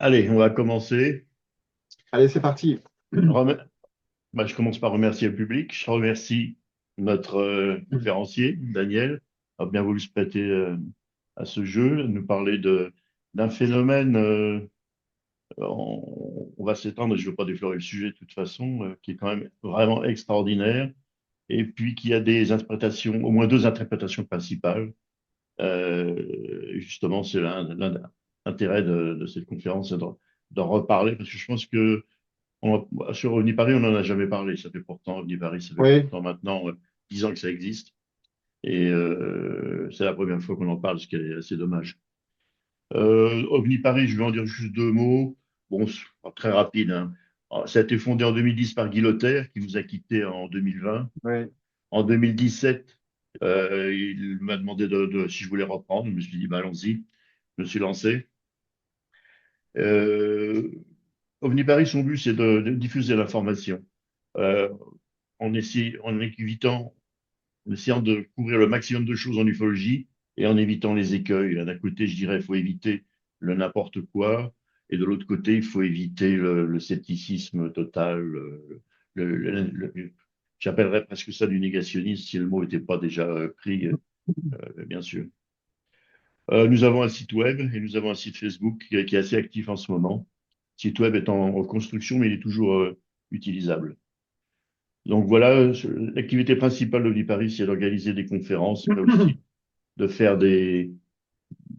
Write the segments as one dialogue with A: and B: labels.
A: Allez, on va commencer.
B: Allez, c'est parti.
A: Rem- je commence par remercier le public. Je remercie notre conférencier, Daniel, a bien voulu se prêter à ce jeu, nous parler d'un phénomène. On va s'étendre, je ne veux pas déflorer le sujet de toute façon, qui est quand même vraiment extraordinaire, et puis qui a des interprétations, au moins deux interprétations principales. Justement, c'est l'intérêt de cette conférence, c'est d'en reparler, parce que je pense que sur Paris, on n'en a jamais parlé. Ça fait pourtant, Paris, ça fait
B: Oui,
A: pourtant maintenant 10 ans que ça existe. Et c'est la première fois qu'on en parle, ce qui est assez dommage. Paris, je vais en dire juste deux mots. Bon, c'est pas très rapide, hein. Alors, ça a été fondé en 2010 par Guy Lothaire, qui nous a quittés en 2020.
B: oui.
A: En 2017, il m'a demandé si je voulais reprendre. Je me suis dit, bah, allons-y. Je me suis lancé. Euh, Paris, son but, c'est de diffuser l'information. Euh, en essayant de couvrir le maximum de choses en ufologie et en évitant les écueils. D'un côté, je dirais, il faut éviter le n'importe quoi, et de l'autre côté, il faut éviter le scepticisme total. J'appellerais presque ça du négationnisme si le mot n'était pas déjà pris, bien sûr. Nous avons un site web et nous avons un site Facebook qui est assez actif en ce moment. Le site web est en construction, mais il est toujours utilisable. Donc voilà, l'activité principale de Paris, c'est d'organiser des conférences, mais aussi de faire des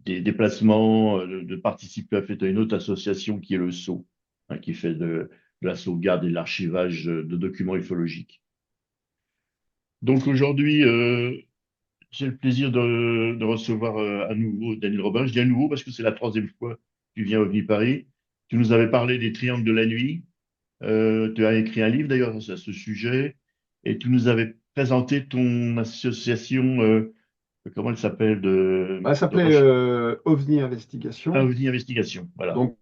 A: déplacements, de participer à une autre association qui est le Sceau, hein, qui fait de la sauvegarde et de l'archivage de documents ufologiques. Donc aujourd'hui, j'ai le plaisir de recevoir à nouveau Daniel Robin. Je dis à nouveau parce que c'est la troisième fois que tu viens au Paris. Tu nous avais parlé des triangles de la nuit. Tu as écrit un livre d'ailleurs à ce sujet et tu nous avais présenté ton association, comment elle s'appelle,
B: Bah, ça
A: de
B: s'appelait
A: recherche.
B: OVNI
A: Ah,
B: Investigation,
A: OVNI Investigation, voilà.
B: donc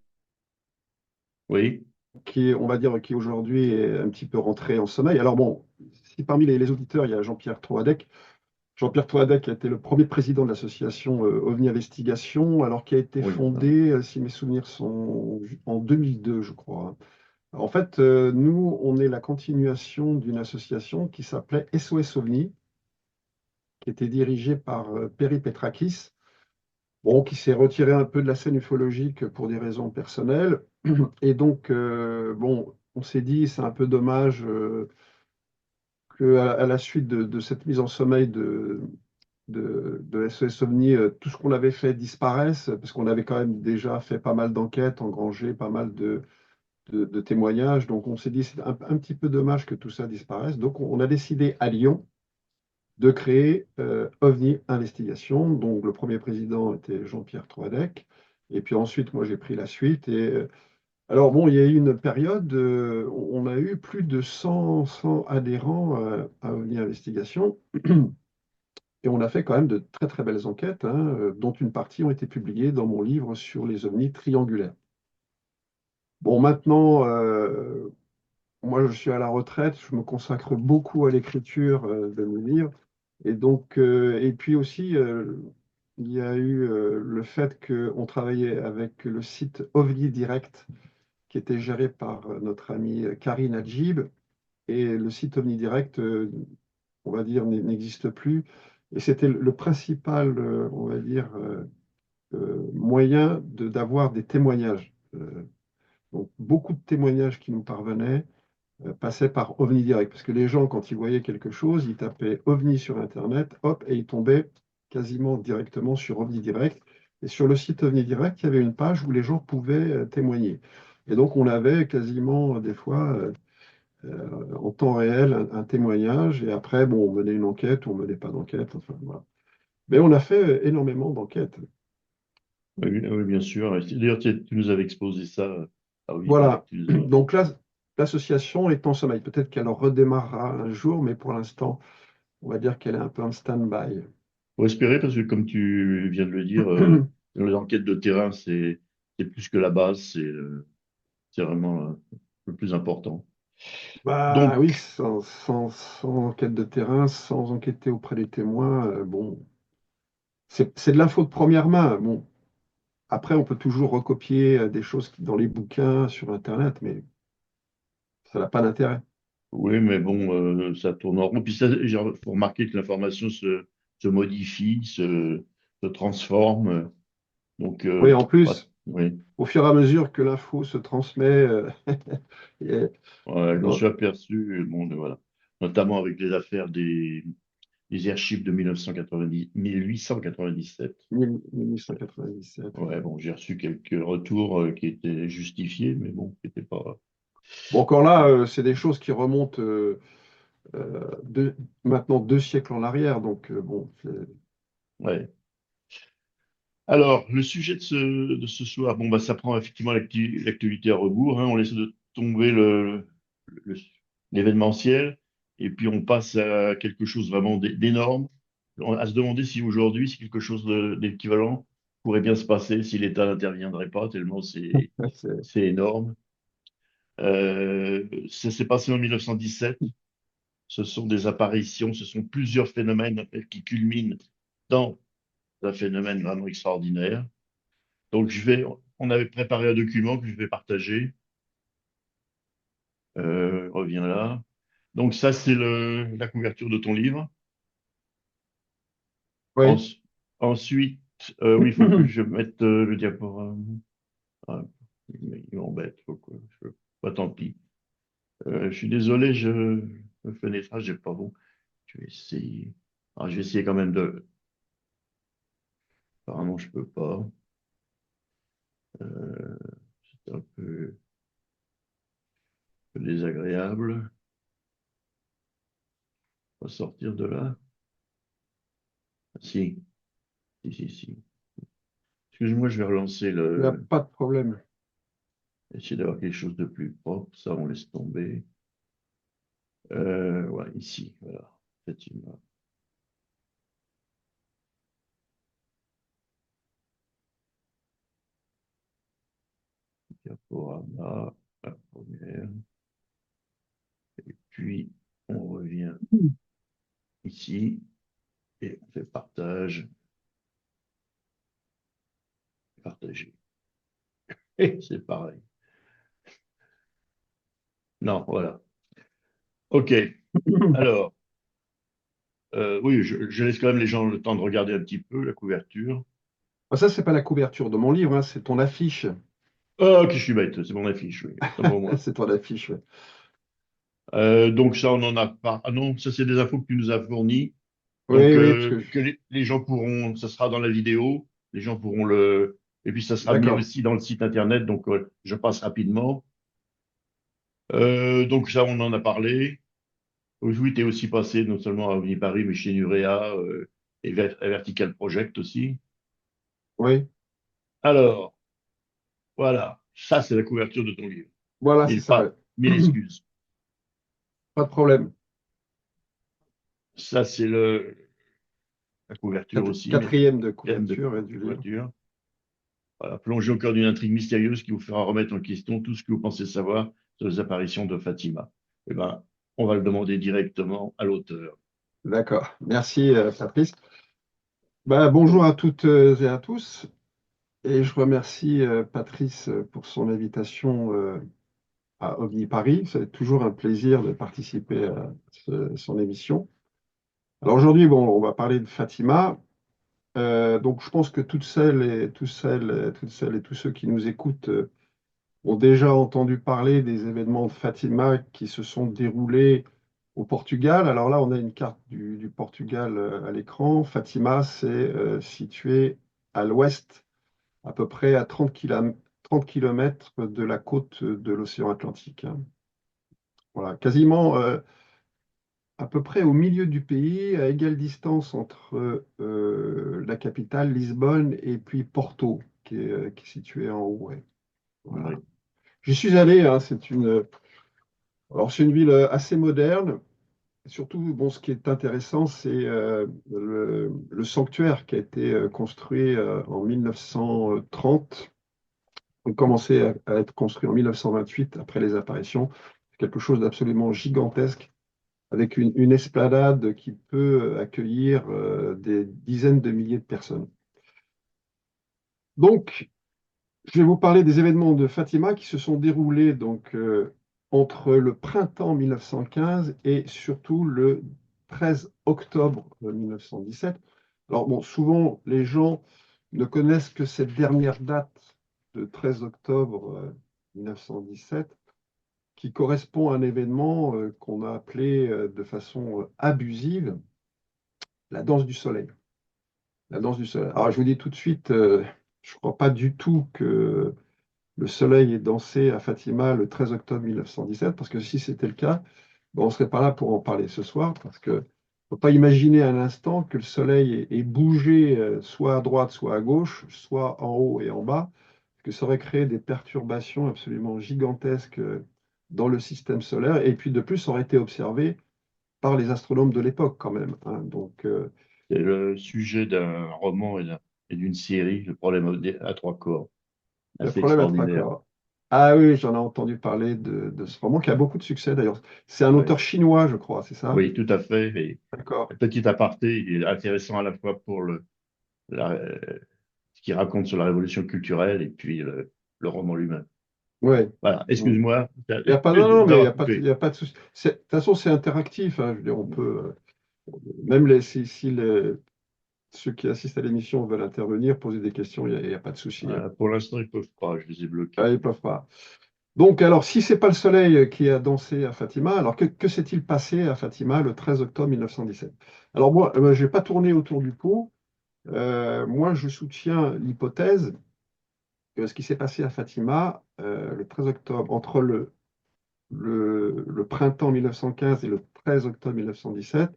A: Oui,
B: qui est, on va dire, qui aujourd'hui est un petit peu rentré en sommeil. Alors bon, si parmi les auditeurs, il y a Jean-Pierre Troadec. Jean-Pierre Troadec a été le premier président de l'association OVNI Investigation, alors qui a été
A: oui, maintenant.
B: fondée, si mes souvenirs sont en 2002, je crois. En fait, nous, on est la continuation d'une association qui s'appelait SOS OVNI, qui était dirigée par Perry Petrakis. Bon, qui s'est retiré un peu de la scène ufologique pour des raisons personnelles. Et donc, bon, on s'est dit, c'est un peu dommage qu'à la suite de cette mise en sommeil de SOS OVNI, tout ce qu'on avait fait disparaisse, parce qu'on avait quand même déjà fait pas mal d'enquêtes, engrangé pas mal de témoignages. Donc, on s'est dit, c'est un petit peu dommage que tout ça disparaisse. Donc, on a décidé à Lyon de créer OVNI Investigation. Donc, le premier président était Jean-Pierre Troadec. Et puis ensuite, moi, j'ai pris la suite. Et alors, bon, il y a eu une période, on a eu plus de 100 adhérents à OVNI Investigation. Et on a fait quand même de très, très belles enquêtes, hein, dont une partie ont été publiées dans mon livre sur les ovnis triangulaires. Bon, maintenant, moi, je suis à la retraite. Je me consacre beaucoup à l'écriture de mes livres. Et donc, et puis aussi, il y a eu le fait qu'on travaillait avec le site OVNI Direct, qui était géré par notre amie Karine Adjib. Et le site OVNI Direct, on va dire, n'existe plus. Et c'était le principal, on va dire, moyen d'avoir des témoignages. Donc, beaucoup de témoignages qui nous parvenaient passait par OVNI Direct. Parce que les gens, quand ils voyaient quelque chose, ils tapaient OVNI sur Internet, hop, et ils tombaient quasiment directement sur OVNI Direct. Et sur le site OVNI Direct, il y avait une page où les gens pouvaient témoigner. Et donc, on avait quasiment des fois, en temps réel, un témoignage. Et après, bon, on menait une enquête ou on menait pas d'enquête. Enfin, voilà. Mais on a fait énormément d'enquêtes.
A: Oui, oui, oui, bien sûr. D'ailleurs, tu nous avais exposé ça à OVNI Direct.
B: Voilà. Donc là, l'association est en sommeil. Peut-être qu'elle en redémarrera un jour, mais pour l'instant, on va dire qu'elle est un peu en stand-by.
A: Faut espérer, parce que comme tu viens de le dire, dans les enquêtes de terrain, c'est plus que la base, c'est vraiment le plus important.
B: Bah oui,
A: Donc,
B: sans enquête de terrain, sans enquêter auprès des témoins, bon, c'est de l'info de première main. Bon, Après, on peut toujours recopier des choses dans les bouquins sur Internet, mais ça n'a pas d'intérêt.
A: Oui, mais bon, ça tourne en rond. Puis ça, faut remarquer que l'information se modifie, se transforme. Donc,
B: Oui, en
A: ouais,
B: plus,
A: oui.
B: au fur et à mesure que l'info se transmet, et
A: Ouais, je m'en
B: dans
A: suis aperçu, bon, voilà. Notamment avec les affaires des archives de 1897.
B: 1897.
A: Ouais, bon, j'ai reçu quelques retours qui étaient justifiés, mais bon, qui n'étaient pas.
B: Bon, encore là, c'est des choses qui remontent maintenant 2 siècles en arrière. Donc, bon,
A: Ouais. Alors, le sujet de ce soir, bon, bah, ça prend effectivement l'actualité à rebours, hein. On laisse de tomber le- l'événementiel et puis on passe à quelque chose vraiment d'énorme. À se demander si aujourd'hui, si quelque chose d'équivalent pourrait bien se passer, si l'État n'interviendrait pas, tellement
B: c'est-
A: c'est énorme. Ça s'est passé en 1917. Ce sont des apparitions, ce sont plusieurs phénomènes qui culminent dans un phénomène vraiment extraordinaire. Donc, on avait préparé un document que je vais partager. Reviens là. Donc, ça, c'est la couverture de ton livre.
B: oui.
A: Ens- Ensuite, oui, il faut que je mette le diaporama. Ah, il m'embête. Bah, tant pis. Je suis désolé, le fenêtrage n'est pas bon. Je vais essayer. Alors, je vais essayer quand même de. Apparemment, je peux pas. Euh, c'est un peu désagréable. On va sortir de là. Si, si. Excuse-moi, je vais relancer
B: Il n'y a
A: le.
B: pas de problème.
A: Essayer d'avoir quelque chose de plus propre. Ça, on laisse tomber. Ouais, ici, voilà. Effectivement. Diaporama, la première. Puis, on revient ici et on fait partage, partager. Et c'est pareil. Non, voilà. OK. Alors, oui, je laisse quand même les gens le temps de regarder un petit peu la couverture.
B: Ah, ça, c'est pas la couverture de mon livre, hein, c'est ton affiche.
A: Oh, que je suis bête, c'est mon affiche, oui. Autant pour moi.
B: C'est ton affiche, ouais.
A: Donc ça, on en a pas. Ah non, ça, c'est des infos que tu nous as fournies. Donc,
B: Oui, oui, parce que
A: que les gens pourront, ça sera dans la vidéo, les gens pourront et puis ça sera mis
B: d'accord,
A: aussi dans le site internet, donc je passe rapidement. Donc ça, on en a parlé. Oui, tu es aussi passé non seulement à OVNI Paris, mais chez Nurea et Vertical Project aussi.
B: oui.
A: Alors, voilà, ça c'est la couverture de ton livre.
B: Voilà, c'est
A: Mille
B: ça, ouais.
A: pas, mille excuses.
B: Pas de problème.
A: Ça c'est la couverture aussi, mais
B: Quatrième de
A: thème de
B: couverture, ouais, du livre.
A: couverture. Voilà, plongez au cœur d'une intrigue mystérieuse qui vous fera remettre en question tout ce que vous pensez savoir sur les apparitions de Fatima. Eh ben, on va le demander directement à l'auteur.
B: D'accord. Merci, Patrice. Bah, bonjour à toutes et à tous. Et je remercie Patrice pour son invitation à OVNI Paris. C'est toujours un plaisir de participer à son émission. Alors aujourd'hui, bon, on va parler de Fatima. Donc je pense que toutes celles et tous ceux qui nous écoutent ont déjà entendu parler des événements de Fatima qui se sont déroulés au Portugal. Alors là, on a une carte du Portugal à l'écran. Fatima, c'est situé à l'ouest, à peu près à 30 km de la côte de l'océan Atlantique, hein. Voilà, quasiment à peu près au milieu du pays, à égale distance entre la capitale, Lisbonne, et puis Porto, qui est située en haut, ouais. Voilà.
A: Oui,
B: J'y suis allé, hein, alors c'est une ville assez moderne. Surtout, bon, ce qui est intéressant, c'est le sanctuaire qui a été construit en 1930. Il a commencé à être construit en 1928 après les apparitions. C'est quelque chose d'absolument gigantesque avec une esplanade qui peut accueillir des dizaines de milliers de personnes. Donc, Je vais vous parler des événements de Fatima qui se sont déroulés donc entre le printemps 1915 et surtout le 13 octobre 1917. Alors bon, souvent les gens ne connaissent que cette dernière date de 13 octobre 1917 qui correspond à un événement qu'on a appelé de façon abusive la danse du soleil. La danse du soleil. Alors je vous dis tout de suite, je ne crois pas du tout que le soleil est dansé à Fatima le 13 octobre 1917, parce que si c'était le cas, ben, on ne serait pas là pour en parler ce soir, parce que ne faut pas imaginer un instant que le soleil ait bougé soit à droite, soit à gauche, soit en haut et en bas, parce que ça aurait créé des perturbations absolument gigantesques dans le système solaire, et puis de plus, ça aurait été observé par les astronomes de l'époque quand même, hein. Donc,
A: C'est le sujet d'un roman et d'une série, Le problème à trois corps.
B: le
A: Assez
B: problème à trois
A: extraordinaire.
B: corps. Ah oui, j'en ai entendu parler de ce roman qui a beaucoup de succès d'ailleurs. C'est un
A: Ouais.
B: auteur chinois, je crois, c'est ça?
A: Oui, tout à fait. Et
B: D'accord.
A: petit aparté, il est intéressant à la fois pour ce qu'il raconte sur la révolution culturelle et puis le roman lui-même.
B: Ouais.
A: Voilà,
B: Mm.
A: excuse-moi,
B: Il y a pas,
A: excuse
B: non,
A: de
B: non,
A: vous
B: mais il y
A: avoir
B: a pas, il
A: coupé.
B: y a pas de souci. De toute façon, c'est interactif, hein. Je veux dire, on peut, même si ceux qui assistent à l'émission veulent intervenir, poser des questions, il y a pas de souci, hein.
A: Pour l'instant, ils peuvent pas, je les ai
B: Ah,
A: bloqués.
B: ils peuvent pas. Donc, alors, si c'est pas le soleil qui a dansé à Fatima, alors que s'est-il passé à Fatima le 13 octobre 1917? Alors moi, je vais pas tourner autour du pot. Moi, je soutiens l'hypothèse que ce qui s'est passé à Fatima le 13 octobre, entre le printemps 1915 et le 13 octobre 1917,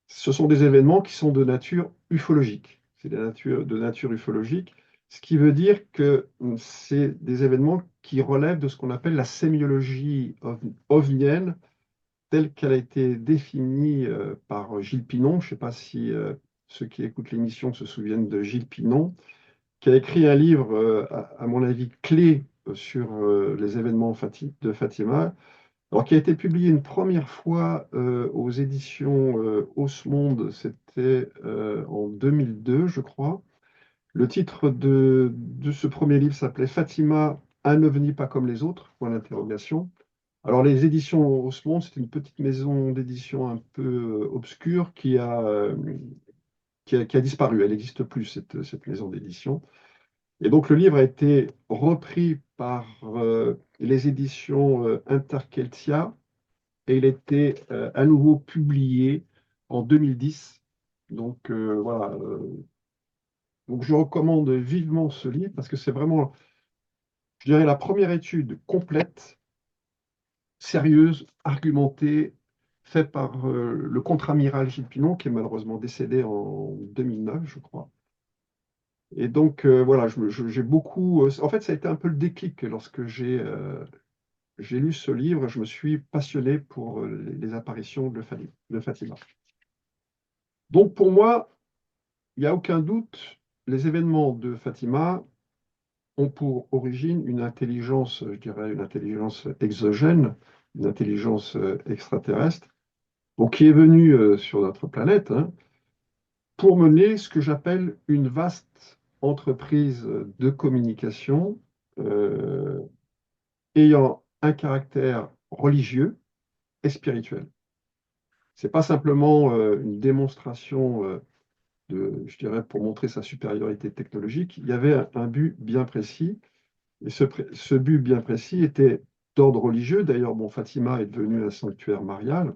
B: ce sont des événements qui sont de nature ufologique. C'est de nature ufologique, ce qui veut dire que c'est des événements qui relèvent de ce qu'on appelle la sémiologie ovnienne, telle qu'elle a été définie par Gilles Pinon. Je ne sais pas si ceux qui écoutent l'émission se souviennent de Gilles Pinon, qui a écrit un livre, à mon avis, clé sur les événements de Fatima, alors qui a été publié une première fois aux éditions Osmonde, c'était en 2002, je crois. Le titre de ce premier livre s'appelait Fatima, un ovni pas comme les autres, point d'interrogation. Alors les éditions Osmonde, c'est une petite maison d'édition un peu obscure qui a disparu. Elle n'existe plus, cette maison d'édition. Et donc le livre a été repris par les éditions Interkeltia et il a été à nouveau publié en 2010. Donc voilà. Donc je recommande vivement ce livre parce que c'est vraiment, je dirais, la première étude complète, sérieuse, argumentée, faite par le contre-amiral Gilles Pinon, qui est malheureusement décédé en 2009, je crois. Et donc, voilà, j'ai beaucoup. En fait, ça a été un peu le déclic lorsque j'ai lu ce livre. Je me suis passionné pour les apparitions de Fatima. Donc, pour moi, il n'y a aucun doute, les événements de Fatima ont pour origine une intelligence, je dirais, une intelligence exogène, une intelligence extraterrestre, donc qui est venue sur notre planète, hein, pour mener ce que j'appelle une vaste entreprise de communication euh, ayant un caractère religieux et spirituel. C'est pas simplement une démonstration je dirais, pour montrer sa supériorité technologique. Il y avait un but bien précis, et ce but bien précis était d'ordre religieux. D'ailleurs, bon, Fatima est devenu un sanctuaire marial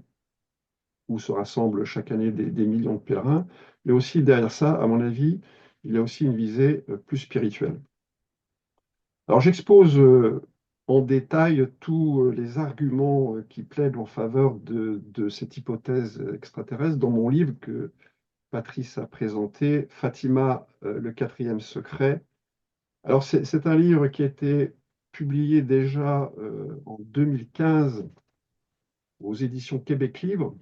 B: où se rassemblent chaque année des millions de pèlerins, mais aussi derrière ça, à mon avis, il y a aussi une visée plus spirituelle. Alors j'expose en détail tous les arguments qui plaident en faveur de cette hypothèse extraterrestre dans mon livre que Patrice a présenté, Fatima, le quatrième secret. Alors c'est un livre qui a été publié déjà en 2015 aux éditions Québec Livre,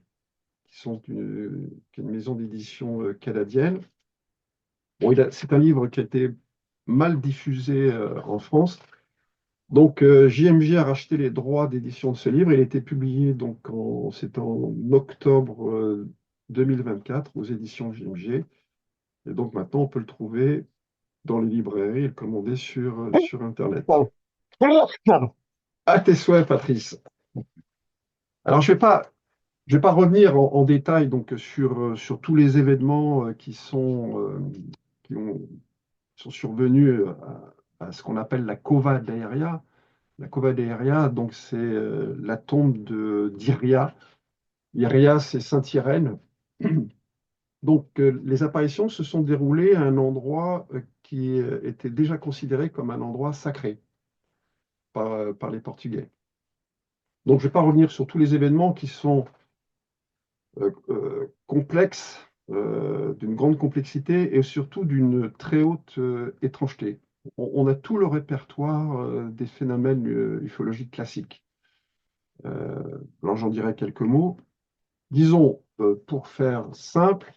B: qui est une maison d'édition canadienne. Bon, c'est un livre qui a été mal diffusé en France. Donc, JMJ a racheté les droits d'édition de ce livre. Il a été publié donc c'est en octobre 2024 aux éditions JMG. Et donc maintenant, on peut le trouver dans les librairies et le commander sur Internet.
A: Pardon. Pardon.
B: À tes souhaits, Patrice. Alors, je vais pas revenir en détail donc, sur tous les événements qui sont survenus à ce qu'on appelle la Cova d'Aeria. La Cova d'Aeria, donc c'est la tombe d'Iria. Iria, c'est Sainte-Irène. Donc, les apparitions se sont déroulées à un endroit qui était déjà considéré comme un endroit sacré par les Portugais. Donc, je ne vais pas revenir sur tous les événements qui sont complexes, d'une grande complexité et surtout d'une très haute étrangeté. On a tout le répertoire des phénomènes ufologiques classiques. Alors, j'en dirai quelques mots. Disons, pour faire simple,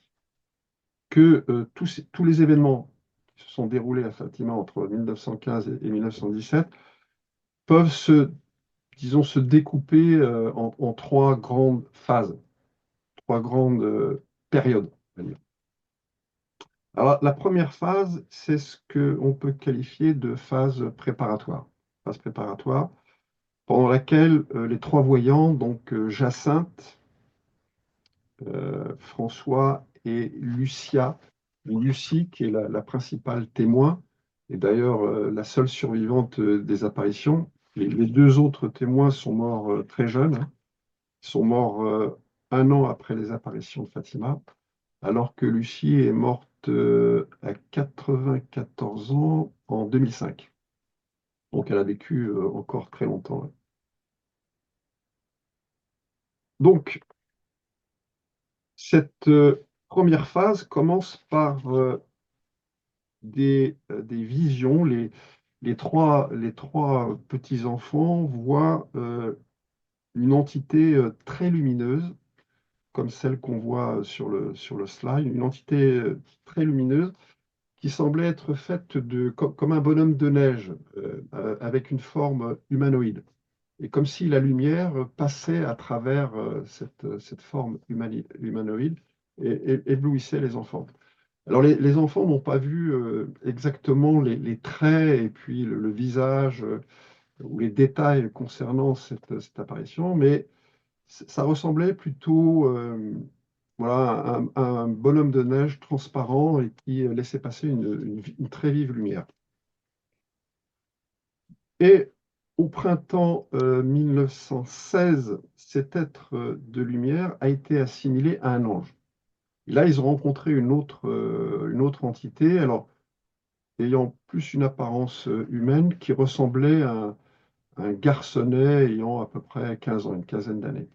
B: que tous les événements qui se sont déroulés effectivement entre 1915 et 1917 peuvent disons, se découper en trois grandes phases, trois grandes périodes, on va dire. Alors, la première phase, c'est ce qu'on peut qualifier de phase préparatoire. Phase préparatoire, pendant laquelle les trois voyants, donc Jacinthe, François et Lucia, ou Lucie, qui est la principale témoin, et d'ailleurs la seule survivante des apparitions. Les deux autres témoins sont morts très jeunes, hein. Ils sont morts un an après les apparitions de Fatima, alors que Lucie est morte à 94 ans en 2005. Donc elle a vécu encore très longtemps, ouais. Donc cette première phase commence par des visions. Les trois petits-enfants voient une entité très lumineuse, comme celle qu'on voit sur le slide, une entité très lumineuse qui semblait être faite comme un bonhomme de neige, avec une forme humanoïde. Et comme si la lumière passait à travers cette forme humanoïde et éblouissait les enfants. Alors les enfants n'ont pas vu exactement les traits et puis le visage ou les détails concernant cette apparition, mais ça ressemblait plutôt voilà, à un bonhomme de neige transparent et qui laissait passer une très vive lumière. Et au printemps 1916, cet être de lumière a été assimilé à un ange. Et là, ils ont rencontré une autre entité. Alors, ayant plus une apparence humaine qui ressemblait à un garçonnet ayant à peu près 15 ans, une quinzaine d'années.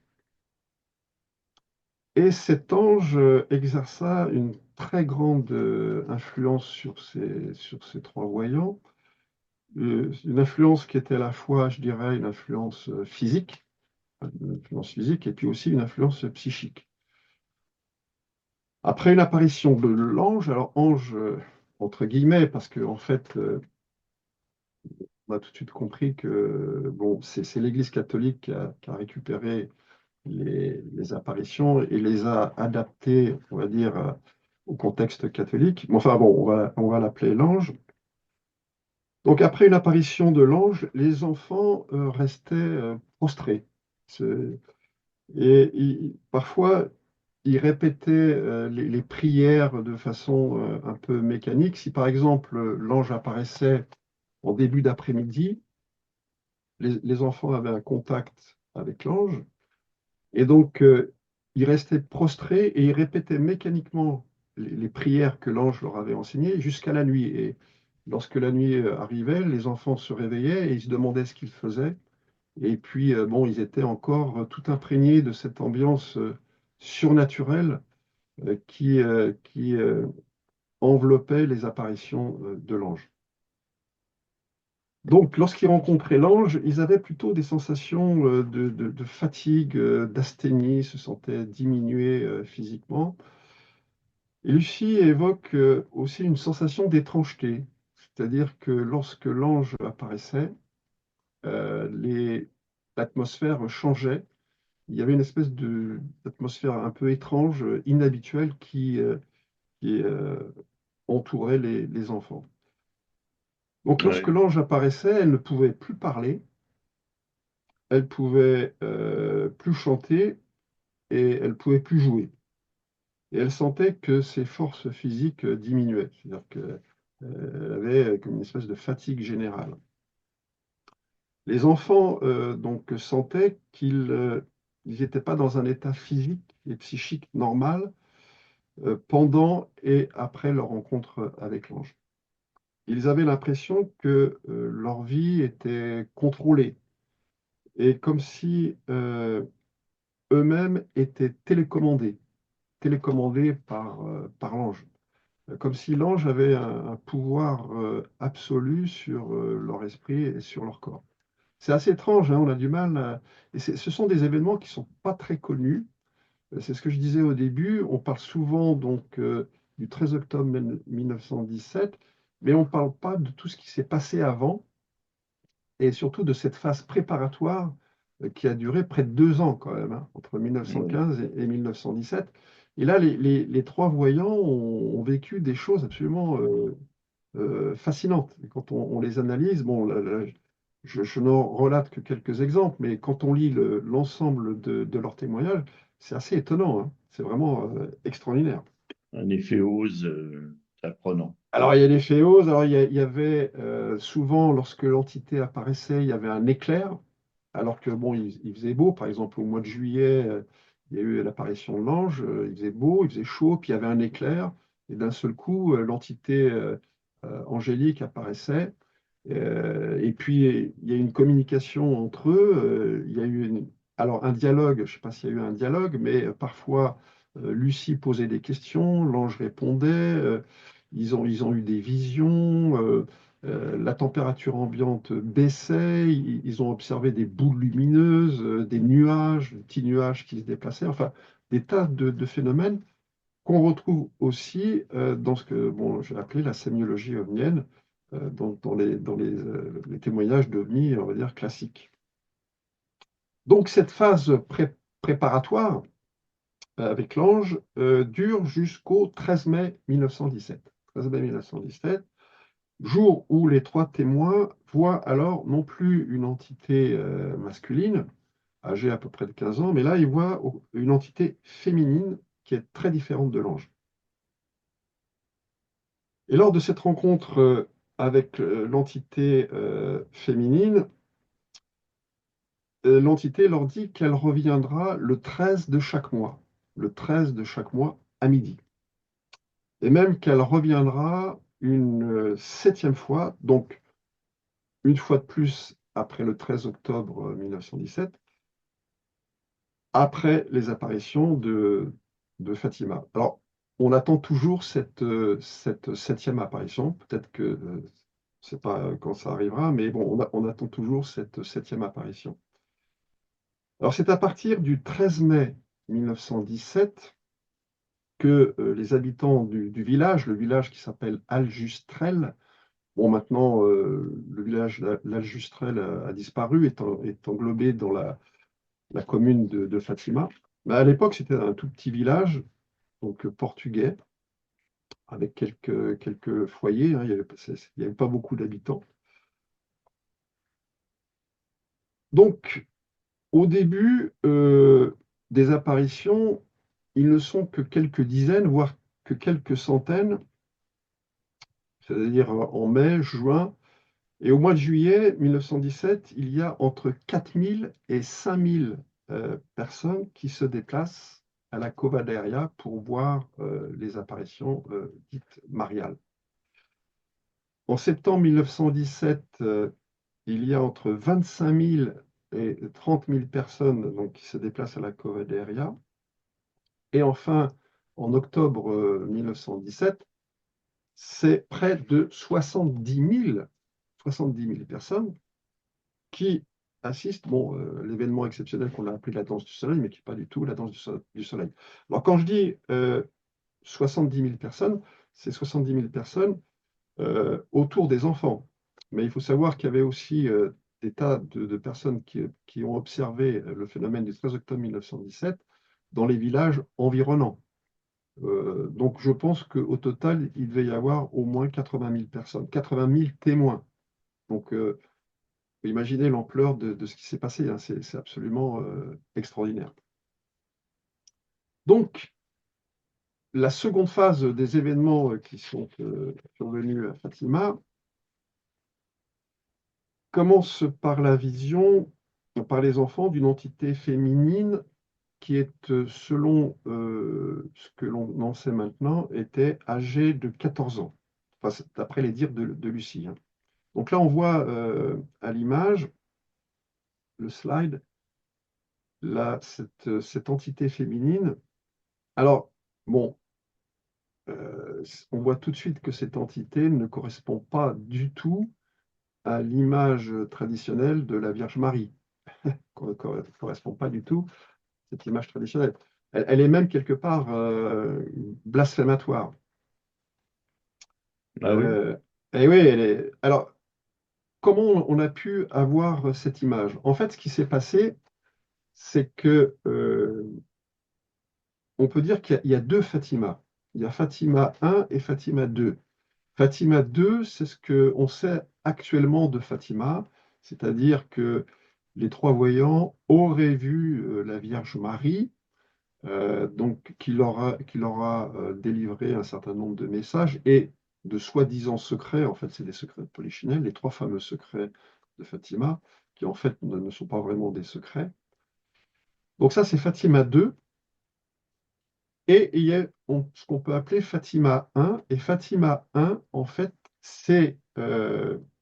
B: Et cet ange exerça une très grande influence sur ces trois voyants, une influence qui était à la fois, je dirais, une influence physique et puis aussi une influence psychique. Après une apparition de l'ange, alors ange entre guillemets, parce qu'en en fait, on a tout de suite compris que bon, c'est l'Église catholique qui a récupéré les apparitions et les a adaptées, on va dire, au contexte catholique. Mais enfin bon, on va l'appeler l'ange. Donc après une apparition de l'ange, les enfants restaient prostrés. C'est- Et parfois, ils répétaient les prières de façon un peu mécanique. Si par exemple l'ange apparaissait en début d'après-midi, les enfants avaient un contact avec l'ange, et donc ils restaient prostrés et ils répétaient mécaniquement les prières que l'ange leur avait enseignées jusqu'à la nuit. Et lorsque la nuit arrivait, les enfants se réveillaient et ils se demandaient ce qu'ils faisaient. Et puis, bon, ils étaient encore tout imprégnés de cette ambiance surnaturelle qui enveloppait les apparitions de l'ange. Donc, lorsqu'ils rencontraient l'ange, ils avaient plutôt des sensations de fatigue, d'asthénie, se sentaient diminués physiquement. Et Lucie évoque aussi une sensation d'étrangeté, c'est-à-dire que lorsque l'ange apparaissait, l'atmosphère changeait. Il y avait une espèce d'atmosphère un peu étrange, inhabituelle, qui entourait les enfants. Donc, lorsque
A: Ouais.
B: l'ange apparaissait, elle ne pouvait plus parler, elle pouvait plus chanter et elle pouvait plus jouer. Et elle sentait que ses forces physiques diminuaient, c'est-à-dire qu'elle avait comme une espèce de fatigue générale. Les enfants donc sentaient qu'ils n'étaient pas dans un état physique et psychique normal pendant et après leur rencontre avec l'ange. Ils avaient l'impression que leur vie était contrôlée et comme si eux-mêmes étaient télécommandés par l'ange. Comme si l'ange avait un pouvoir absolu sur leur esprit et sur leur corps. C'est assez étrange, hein, on a du mal. Et ce sont des événements qui ne sont pas très connus. C'est ce que je disais au début. On parle souvent donc du 13 octobre 1917, mais on ne parle pas de tout ce qui s'est passé avant et surtout de cette phase préparatoire qui a duré près de 2 ans quand même, hein, entre
A: Ouais.
B: 1915 et 1917. Et là, les trois voyants ont vécu des choses absolument fascinantes. Et quand on les analyse, bon, je n'en relate que quelques exemples, mais quand on lit l'ensemble de leurs témoignages, c'est assez étonnant, hein. C'est vraiment extraordinaire.
A: Un effet ose apprenant.
B: Alors, il y a des féos, alors il y avait souvent, lorsque l'entité apparaissait, il y avait un éclair, alors que bon, il faisait beau, par exemple au mois de juillet, il y a eu l'apparition de l'ange, il faisait beau, il faisait chaud, puis il y avait un éclair, et d'un seul coup, l'entité angélique apparaissait, et puis il y a eu une communication entre eux, il y a eu alors un dialogue, je ne sais pas s'il y a eu un dialogue, mais parfois Lucie posait des questions, l'ange répondait, ils ont eu des visions, la température ambiante baissait, ils ont observé des boules lumineuses, des nuages, des petits nuages qui se déplaçaient, enfin des tas de phénomènes qu'on retrouve aussi dans ce que bon, j'ai appelé la sémiologie ovnienne, dans les témoignages d'ovnis, on va dire, classiques. Donc cette phase préparatoire avec l'ange dure jusqu'au 13 mai 1917. 13 mai 1917, jour où les trois témoins voient alors non plus une entité masculine, âgée à peu près de 15 ans, mais là ils voient une entité féminine qui est très différente de l'ange. Et lors de cette rencontre avec l'entité féminine, l'entité leur dit qu'elle reviendra le 13 de chaque mois, le 13 de chaque mois à midi. Et même qu'elle reviendra une septième fois, donc une fois de plus après le 13 octobre 1917, après les apparitions de Fatima. Alors, on attend toujours cette septième apparition. Peut-être que je ne sais pas quand ça arrivera, mais bon, on attend toujours cette septième apparition. Alors, c'est à partir du 13 mai 1917 que les habitants du village, le village qui s'appelle Aljustrel, bon, maintenant, le village d'Aljustrel a disparu, est englobé dans la commune de Fatima. Mais à l'époque, c'était un tout petit village, donc portugais, avec quelques foyers, hein, il n'y avait pas beaucoup d'habitants. Donc, au début des apparitions, ils ne sont que quelques dizaines, voire que quelques centaines, c'est-à-dire en mai, juin. Et au mois de juillet 1917, il y a entre 4000 et 5000 personnes qui se déplacent à la Covadéria pour voir les apparitions dites mariales. En septembre 1917, il y a entre 25 000 et 30 000 personnes donc, qui se déplacent à la Covadéria. Et enfin, en octobre 1917, c'est près de 70 000 personnes qui assistent, bon, l'événement exceptionnel qu'on a appelé la danse du soleil, mais qui n'est pas du tout la danse du soleil. Alors quand je dis 70 000 personnes, c'est 70 000 personnes autour des enfants. Mais il faut savoir qu'il y avait aussi des tas de personnes qui ont observé le phénomène du 13 octobre 1917 dans les villages environnants. Donc je pense qu'au total, il devait y avoir au moins 80 000 personnes, 80 000 témoins Donc, faut imaginer l'ampleur de ce qui s'est passé, hein. C'est absolument extraordinaire. Donc, la seconde phase des événements qui sont survenus à Fatima commence par la vision, par les enfants, d'une entité féminine qui est, selon ce que l'on en sait maintenant, était âgée de 14 ans. Enfin, d'après les dires de Lucie, hein. Donc là, on voit à l'image, le slide, là, cette entité féminine. Alors, bon, on voit tout de suite que cette entité ne correspond pas du tout à l'image traditionnelle de la Vierge Marie. Ne correspond pas du tout à cette image traditionnelle. Elle est même quelque part blasphématoire.
A: Ah oui?
B: Et oui, alors, comment on a pu avoir cette image? En fait, ce qui s'est passé, c'est que on peut dire qu'il y a deux Fatima. Il y a Fatima 1 et Fatima 2. Fatima 2, c'est ce qu'on sait actuellement de Fatima, c'est-à-dire que les trois voyants auraient vu la Vierge Marie, donc qui leur a délivré un certain nombre de messages et de soi-disant secrets. En fait, c'est des secrets de Polichinelle, les trois fameux secrets de Fatima, qui en fait ne sont pas vraiment des secrets. Donc ça, c'est Fatima 2. Et il y a ce qu'on peut appeler Fatima 1. Et Fatima 1, en fait, c'est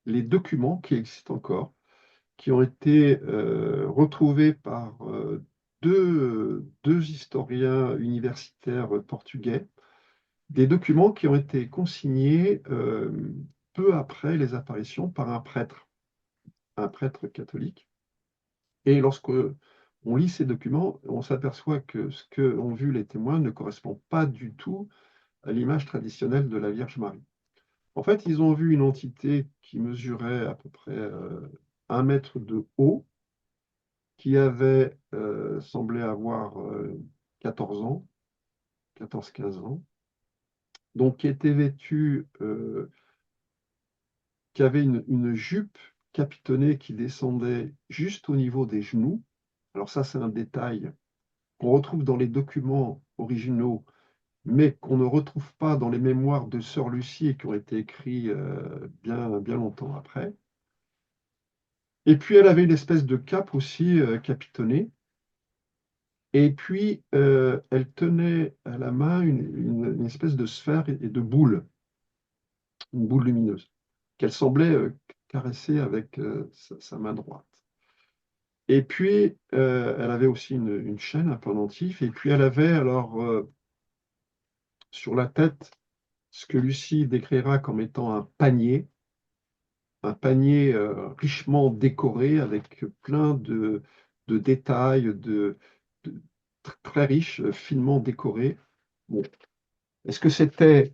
B: les documents qui existent encore, qui ont été retrouvés par deux historiens universitaires portugais, des documents qui ont été consignés peu après les apparitions par un prêtre catholique. Et lorsque on lit ces documents, on s'aperçoit que ce qu'ont vu les témoins ne correspond pas du tout à l'image traditionnelle de la Vierge Marie. En fait, ils ont vu une entité qui mesurait à peu près 1 mètre de haut, qui avait semblé avoir 14 ans, 14-15 ans, donc qui était vêtue, qui avait une jupe capitonnée qui descendait juste au niveau des genoux. Alors ça, c'est un détail qu'on retrouve dans les documents originaux, mais qu'on ne retrouve pas dans les mémoires de Sœur Lucie et qui ont été écrits bien, bien longtemps après. Et puis elle avait une espèce de cape aussi capitonnée. Et puis elle tenait à la main une espèce de sphère et de boule, une boule lumineuse, qu'elle semblait caresser avec sa main droite. Et puis elle avait aussi une chaîne, un pendentif, et puis elle avait alors sur la tête ce que Lucie décrira comme étant un panier richement décoré avec plein de détails, très riche, finement décoré. Bon. Est-ce que c'était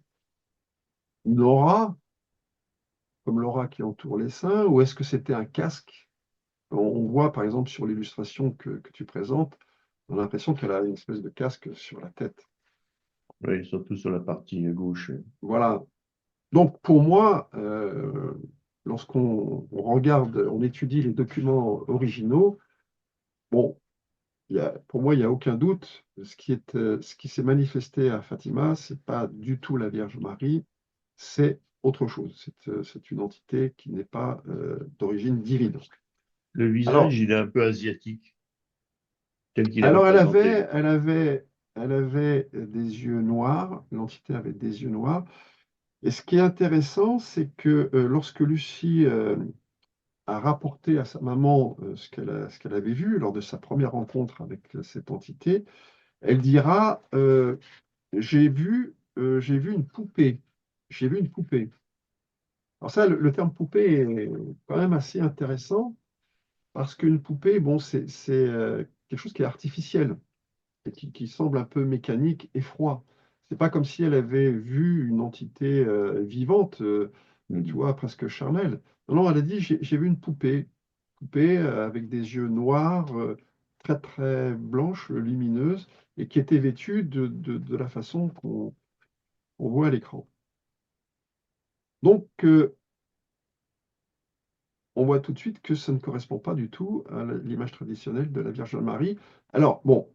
B: une aura, comme l'aura qui entoure les saints, ou est-ce que c'était un casque? On voit par exemple sur l'illustration que tu présentes, on a l'impression qu'elle a une espèce de casque sur la tête.
A: Oui, surtout sur la partie gauche.
B: Voilà. Donc pour moi, lorsqu'on regarde, on étudie les documents originaux, bon, pour moi, il n'y a aucun doute. Ce qui s'est manifesté à Fatima, ce n'est pas du tout la Vierge Marie, c'est autre chose. C'est une entité qui n'est pas d'origine divine.
A: Le
B: Alors,
A: visage, il est un peu asiatique, tel qu'il est
B: alors
A: représenté.
B: elle avait des yeux noirs, l'entité avait des yeux noirs. Et ce qui est intéressant, c'est que lorsque Lucie a rapporté à sa maman ce qu'elle avait vu lors de sa première rencontre avec cette entité, elle dira j'ai vu une poupée. J'ai vu une poupée. Alors ça, le terme poupée est quand même assez intéressant parce qu'une poupée, bon, c'est quelque chose qui est artificiel et qui semble un peu mécanique et froid. C'est pas comme si elle avait vu une entité vivante, tu
A: Mhm.
B: vois, presque charnelle. Non, non, elle a dit j'ai vu une poupée avec des yeux noirs, très très blanches, lumineuses, et qui était vêtue de la façon qu'on voit à l'écran. Donc, on voit tout de suite que ça ne correspond pas du tout à l'image traditionnelle de la Vierge Marie. Alors, bon,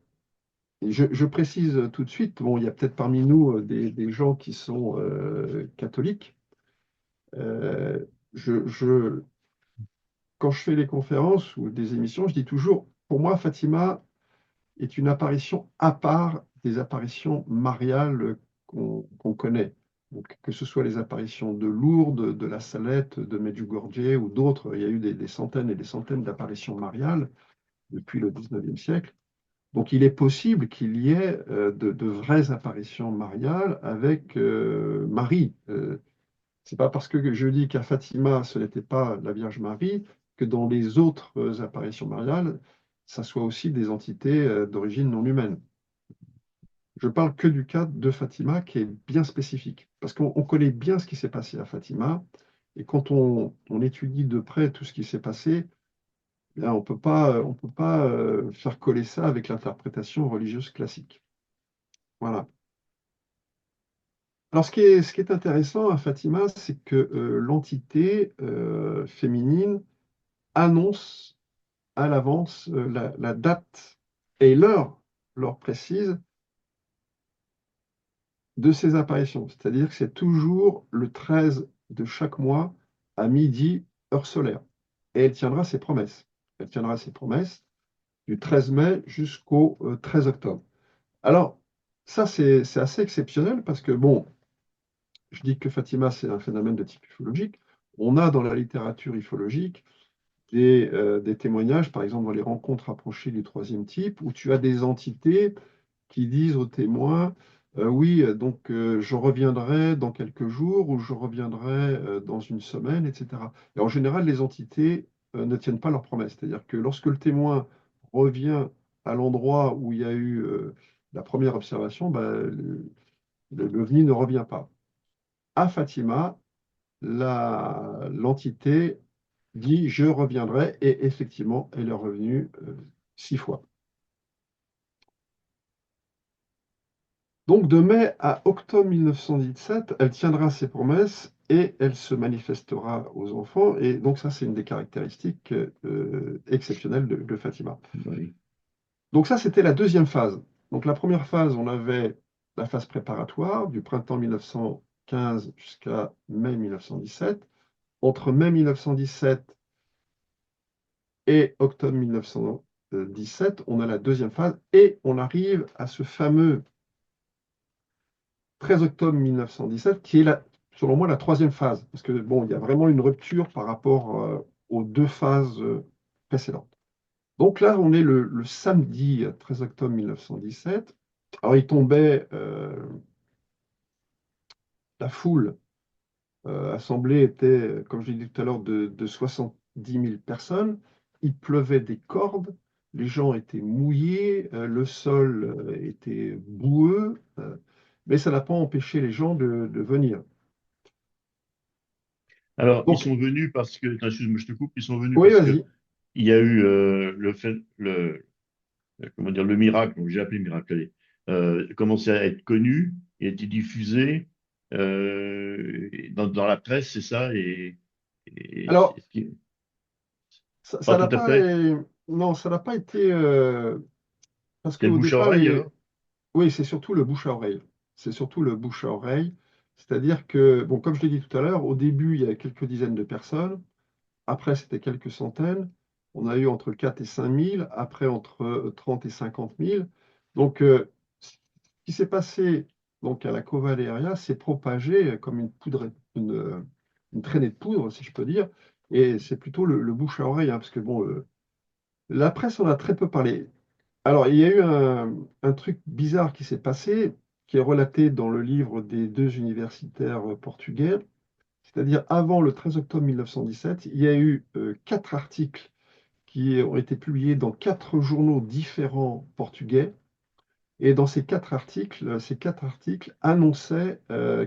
B: je précise tout de suite, bon, il y a peut-être parmi nous des gens qui sont catholiques. Euh, je, quand je fais les conférences ou des émissions, je dis toujours, pour moi, Fatima est une apparition à part des apparitions mariales qu'on connaît. Donc, que ce soit les apparitions de Lourdes, de la Salette, de Medjugorje ou d'autres, il y a eu des centaines et des centaines d'apparitions mariales depuis le 19e siècle. Donc, il est possible qu'il y ait de vraies apparitions mariales avec Marie. C'est pas parce que je dis qu'à Fatima, ce n'était pas la Vierge Marie, que dans les autres apparitions mariales, ça soit aussi des entités d'origine non humaine. Je parle que du cas de Fatima qui est bien spécifique, parce qu'on connaît bien ce qui s'est passé à Fatima, et quand on étudie de près tout ce qui s'est passé, bien, on peut pas faire coller ça avec l'interprétation religieuse classique. Voilà. Alors, ce qui est intéressant à Fatima, c'est que l'entité féminine annonce à l'avance la date et l'heure précise de ses apparitions. C'est-à-dire que c'est toujours le 13 de chaque mois à midi, heure solaire. Et elle tiendra ses promesses. Elle tiendra ses promesses du 13 mai jusqu'au 13 octobre. Alors, ça, c'est assez exceptionnel parce que, bon, je dis que Fatima, c'est un phénomène de type ufologique. On a dans la littérature ufologique des témoignages, par exemple dans les rencontres approchées du troisième type, où tu as des entités qui disent aux témoins, oui, donc je reviendrai dans quelques jours ou je reviendrai dans une semaine, etc. Et en général, les entités ne tiennent pas leurs promesses. C'est-à-dire que lorsque le témoin revient à l'endroit où il y a eu la première observation, ben, l'OVNI ne revient pas. À Fatima, l'entité dit je reviendrai et effectivement, elle est revenue 6 fois. Donc de mai à octobre 1917, elle tiendra ses promesses et elle se manifestera aux enfants. Et donc ça, c'est une des caractéristiques exceptionnelles de Fatima.
A: Oui.
B: Donc ça, c'était la deuxième phase. Donc la première phase, on avait la phase préparatoire du printemps 1915 jusqu'à mai 1917. Entre mai 1917 et octobre 1917, on a la deuxième phase et on arrive à ce fameux 13 octobre 1917, qui est, selon moi, la troisième phase. Parce que, bon, il y a vraiment une rupture par rapport aux deux phases précédentes. Donc là, on est le samedi 13 octobre 1917. Alors, il tombait, la foule assemblée était, comme je l'ai dit tout à l'heure, de 70 000 personnes. Il pleuvait des cordes, les gens étaient mouillés, le sol était boueux, mais ça n'a pas empêché les gens de venir.
A: Alors, ils
B: Donc,
A: sont venus parce que, attends, excuse-moi, je te coupe, ils sont venus
B: oui,
A: parce que
B: vas-y.
A: il y a eu comment dire, le miracle, donc j'ai appelé miracle, allez, commençait à être connu et a été diffusé dans la presse, c'est ça, et c'est
B: Alors,
A: ce qui pas
B: ça n'a
A: tout à
B: pas,
A: fait.
B: non, ça n'a pas été, parce
A: C'est le
B: qu'au
A: bouche à
B: départ,
A: oreille, alors?
B: oui, c'est surtout le bouche à oreille. C'est surtout le bouche à oreille. C'est-à-dire que, bon, comme je l'ai dit tout à l'heure, au début, il y avait quelques dizaines de personnes. Après, c'était quelques centaines. On a eu entre 4 et 5 000. Après, entre 30 et 50 000. Donc, ce qui s'est passé donc, à la Cova Aérea s'est propagé comme une poudre, une traînée de poudre, si je peux dire. Et c'est plutôt le bouche à oreille, hein, parce que, bon, la presse en a très peu parlé. Alors, il y a eu un truc bizarre qui s'est passé, qui est relaté dans le livre des deux universitaires portugais. C'est-à-dire, avant le 13 octobre 1917, il y a eu 4 articles qui ont été publiés dans 4 journaux différents portugais. Et dans ces quatre articles annonçaient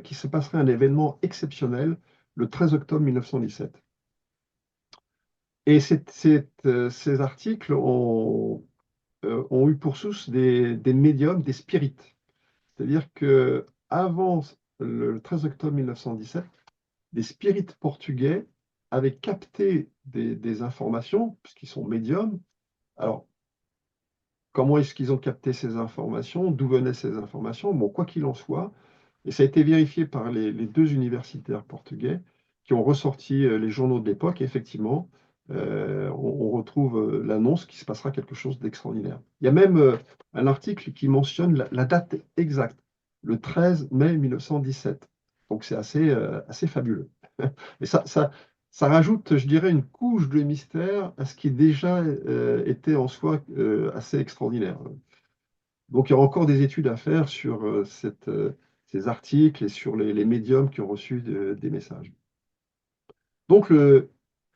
B: qu'il se passerait un événement exceptionnel le 13 octobre 1917. Et ces articles ont eu pour source des médiums, des spirites. C'est-à-dire que avant le 13 octobre 1917, des spirites portugais avaient capté des informations, puisqu'ils sont médiums. Alors, comment est-ce qu'ils ont capté ces informations? D'où venaient ces informations? Bon, quoi qu'il en soit, et ça a été vérifié par les deux universitaires portugais qui ont ressorti les journaux de l'époque. Et effectivement, on retrouve l'annonce qu'il se passera quelque chose d'extraordinaire. Il y a même un article qui mentionne la date exacte, le 13 mai 1917. Donc c'est assez fabuleux. Et ça rajoute, je dirais, une couche de mystère à ce qui déjà était en soi assez extraordinaire. Donc, il y aura encore des études à faire sur ces articles et sur les médiums qui ont reçu des messages. Donc,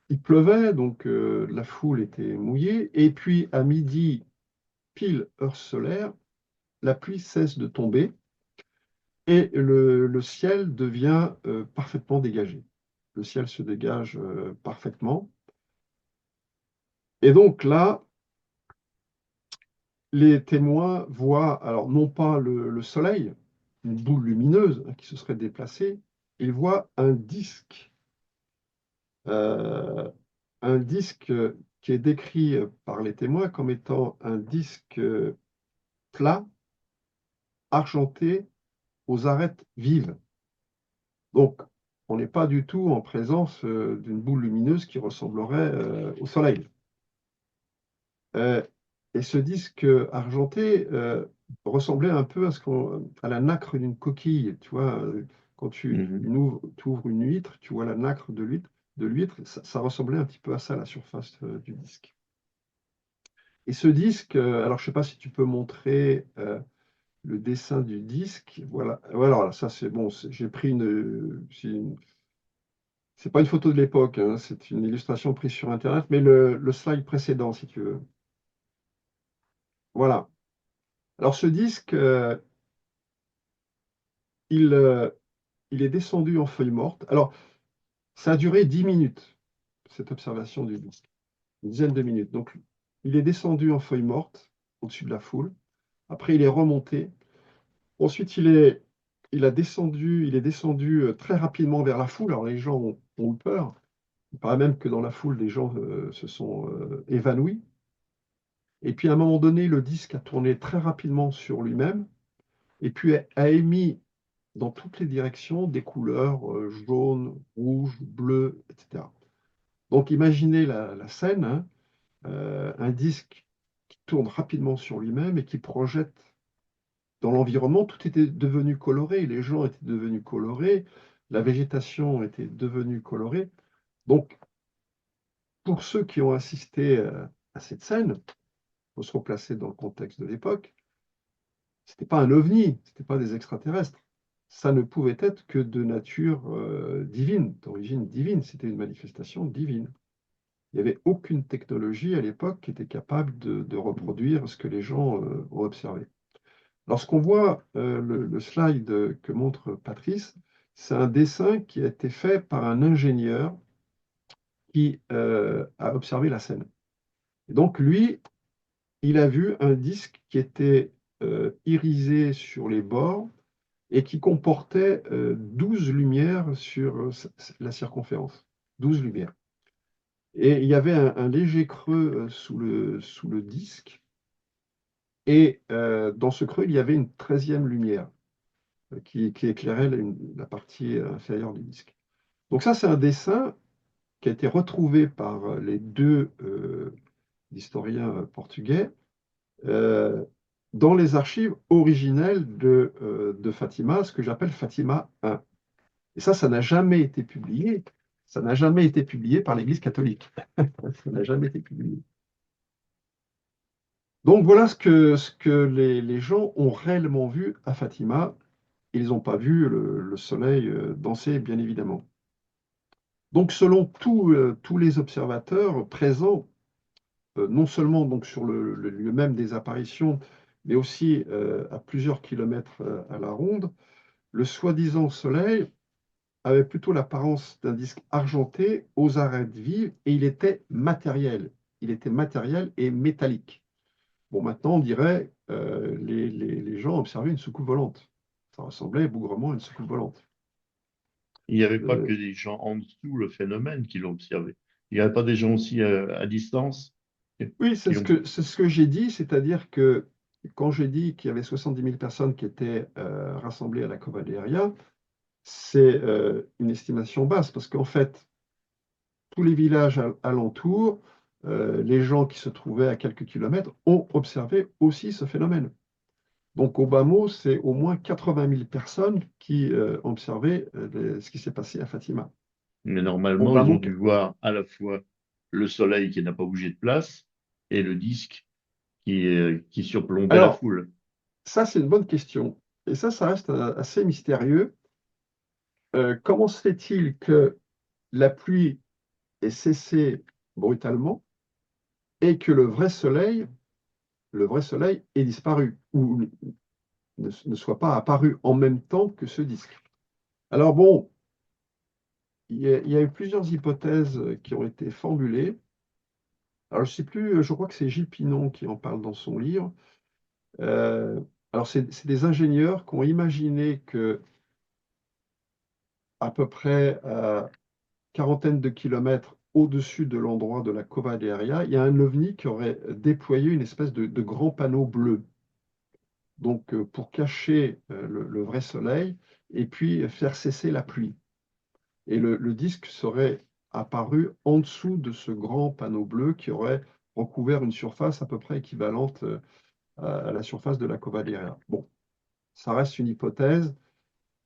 B: il pleuvait, donc la foule était mouillée, et puis à midi, pile heure solaire, la pluie cesse de tomber et le ciel devient parfaitement dégagé. Le ciel se dégage parfaitement. Et donc là, les témoins voient, alors non pas le soleil, une boule lumineuse qui se serait déplacée, ils voient euh, un disque qui est décrit par les témoins comme étant un disque plat, argenté, aux arêtes vives. Donc, on n'est pas du tout en présence d'une boule lumineuse qui ressemblerait au soleil. Euh, et ce disque argenté ressemblait un peu à la nacre d'une coquille. Tu vois, quand
A: Mhm.
B: tu ouvres une huître, tu vois la nacre de l'huître, ça ressemblait un petit peu à ça, la surface du disque. Et ce disque, alors je ne sais pas si tu peux montrer le dessin du disque. Voilà, voilà, ça c'est bon, j'ai pris c'est pas une photo de l'époque, hein, c'est une illustration prise sur Internet, mais le slide précédent, si tu veux. Voilà. Alors ce disque, il, euh, il est descendu en feuille morte. Alors, ça a duré 10 minutes, cette observation du disque, une dizaine de minutes. Donc, il est descendu en feuille morte, au-dessus de la foule. Après, il est remonté. Ensuite, il est descendu très rapidement vers la foule. Alors, les gens ont eu peur. Il paraît même que dans la foule, des gens se sont évanouis. Et puis, à un moment donné, le disque a tourné très rapidement sur lui-même et puis a émis dans toutes les directions des couleurs jaune, rouge, bleu, etc. Donc imaginez la scène, hein, un disque qui tourne rapidement sur lui-même et qui projette dans l'environnement. Tout était devenu coloré, les gens étaient devenus colorés, la végétation était devenue colorée. Donc pour ceux qui ont assisté à cette scène, il faut se replacer dans le contexte de l'époque, ce n'était pas un ovni, ce n'était pas des extraterrestres. Ça ne pouvait être que de nature divine, d'origine divine. C'était une manifestation divine. Il n'y avait aucune technologie à l'époque qui était capable de reproduire ce que les gens ont observé. Lorsqu'on voit le slide que montre Patrice, c'est un dessin qui a été fait par un ingénieur qui a observé la scène. Et donc lui, il a vu un disque qui était irisé sur les bords et qui comportait 12 lumières sur la circonférence. 12 lumières. Et il y avait un léger creux sous le disque. Et dans ce creux, il y avait une 13e lumière qui éclairait la partie inférieure du disque. Donc ça, c'est un dessin qui a été retrouvé par les deux historiens portugais euh, dans les archives originelles de Fatima, ce que j'appelle Fatima 1. Et ça n'a jamais été publié. Ça n'a jamais été publié par l'Église catholique. Ça n'a jamais été publié. Donc voilà ce que les gens ont réellement vu à Fatima. Ils n'ont pas vu le soleil danser, bien évidemment. Donc selon tous les observateurs présents, non seulement donc sur le lieu même des apparitions, mais aussi à plusieurs kilomètres à la ronde, le soi-disant soleil avait plutôt l'apparence d'un disque argenté aux arêtes vives et il était matériel. Il était matériel et métallique. Bon, maintenant, on dirait les gens observaient une soucoupe volante. Ça ressemblait bougrement à une soucoupe volante.
A: Il n'y avait pas que
B: Euh,
A: des gens en dessous le phénomène qui l'ont observé. Il n'y avait pas des gens aussi à distance
B: oui, c'est
A: qui
B: ce
A: l'ont.
B: c'est ce que j'ai dit, c'est-à-dire que quand j'ai dit qu'il y avait 70 000 personnes qui étaient rassemblées à la Covadonga, c'est une estimation basse, parce qu'en fait, tous les villages alentours, les gens qui se trouvaient à quelques kilomètres, ont observé aussi ce phénomène. Donc, au bas mot, c'est au moins 80 000 personnes qui ont observé ce qui s'est passé à Fatima.
A: Mais
B: Au
A: normalement,
B: bas
A: ils ont
B: mot,
A: dû voir à la fois le soleil qui n'a pas bougé de place et le disque qui surplombait la
B: alors,
A: foule.
B: ça, c'est une bonne question. Et ça reste assez mystérieux. Comment se fait-il que la pluie ait cessé brutalement et que le vrai soleil ait disparu ou ne soit pas apparu en même temps que ce disque? Alors bon, il y a eu plusieurs hypothèses qui ont été formulées. Alors je sais plus, je crois que c'est Gilles Pinon qui en parle dans son livre. Euh, alors c'est des ingénieurs qui ont imaginé que à peu près quarantaine de kilomètres au-dessus de l'endroit de la Cova de Heria, il y a un ovni qui aurait déployé une espèce de grand panneau bleu, donc pour cacher le vrai soleil et puis faire cesser la pluie. Et le disque serait apparu en dessous de ce grand panneau bleu qui aurait recouvert une surface à peu près équivalente à la surface de la Cova de Heria. Bon, ça reste une hypothèse.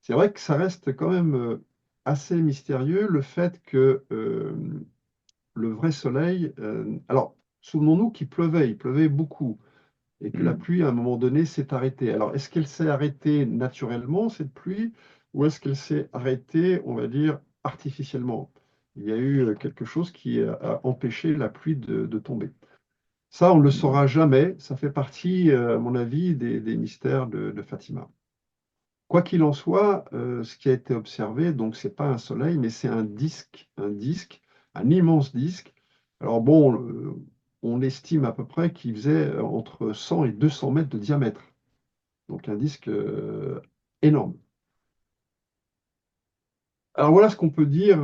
B: C'est vrai que ça reste quand même assez mystérieux le fait que le vrai soleil. Alors, souvenons-nous qu'il pleuvait, il pleuvait beaucoup, et que la
A: Hmm.
B: pluie, à un moment donné, s'est arrêtée. Alors, est-ce qu'elle s'est arrêtée naturellement, cette pluie, ou est-ce qu'elle s'est arrêtée, on va dire, artificiellement? Il y a eu quelque chose qui a empêché la pluie de tomber. Ça, on ne le saura jamais. Ça fait partie, à mon avis, des mystères de Fatima. Quoi qu'il en soit, ce qui a été observé, donc c'est pas un soleil, mais c'est un immense disque. Alors bon, on estime à peu près qu'il faisait entre 100 et 200 mètres de diamètre. Donc un disque énorme. Alors voilà ce qu'on peut dire,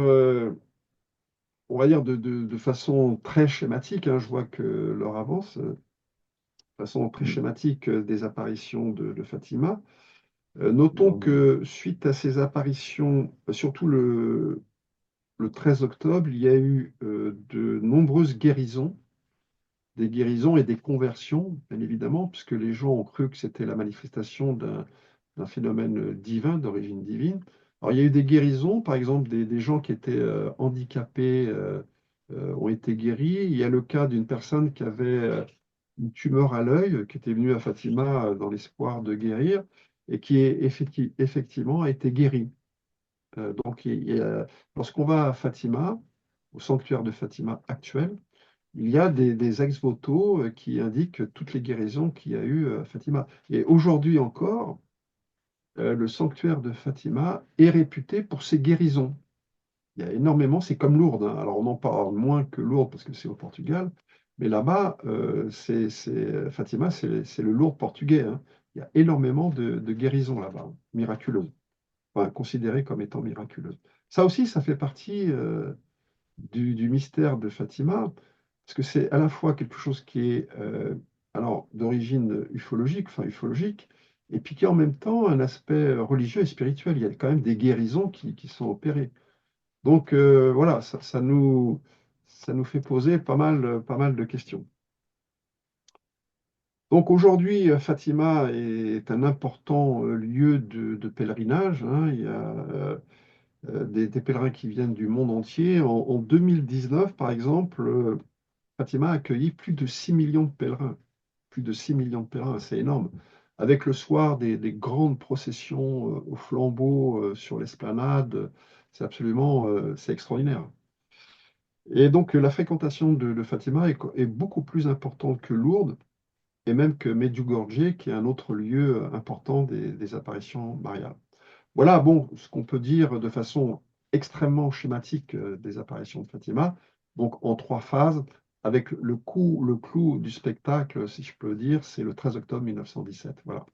B: on va dire de façon très schématique, hein. Je vois que l'heure avance, de façon très
A: Hmm.
B: schématique des apparitions de Fatima. Notons
A: Non, mais
B: que suite à ces apparitions, surtout le 13 octobre, il y a eu de nombreuses guérisons, des guérisons et des conversions, bien évidemment, puisque les gens ont cru que c'était la manifestation d'un phénomène divin, d'origine divine. Alors, il y a eu des guérisons, par exemple, des gens qui étaient handicapés ont été guéris. Il y a le cas d'une personne qui avait une tumeur à l'œil, qui était venue à Fatima dans l'espoir de guérir, et qui effectivement a été guérie. Donc, lorsqu'on va à Fatima, au sanctuaire de Fatima actuel, il y a des ex-voto qui indiquent toutes les guérisons qu'il y a eu à Fatima. Et aujourd'hui encore, le sanctuaire de Fatima est réputé pour ses guérisons. Il y a énormément, c'est comme Lourdes, hein. Alors on en parle moins que Lourdes parce que c'est au Portugal, mais là-bas, Fatima, c'est le Lourdes portugais, hein. Il y a énormément de guérisons là-bas, hein, miraculeuses, enfin, considérées comme étant miraculeuses. Ça aussi, ça fait partie du mystère de Fatima, parce que c'est à la fois quelque chose qui est alors d'origine ufologique, enfin ufologique, et puis qui a en même temps un aspect religieux et spirituel. Il y a quand même des guérisons qui sont opérées. Donc voilà, ça nous fait poser pas mal de questions. Donc aujourd'hui, Fatima est un important lieu de pèlerinage, hein. Il y a des pèlerins qui viennent du monde entier. En 2019, par exemple, Fatima a accueilli plus de 6 millions de pèlerins. Plus de 6 millions de pèlerins, c'est énorme. Avec le soir des grandes processions au flambeau sur l'esplanade, c'est absolument c'est extraordinaire. Et donc la fréquentation de Fatima est beaucoup plus importante que Lourdes et même que Medjugorje, qui est un autre lieu important des apparitions mariales. Voilà, bon, ce qu'on peut dire de façon extrêmement schématique des apparitions de Fatima, donc en trois phases, avec le clou du spectacle, si je peux dire, c'est le 13 octobre 1917. Voilà.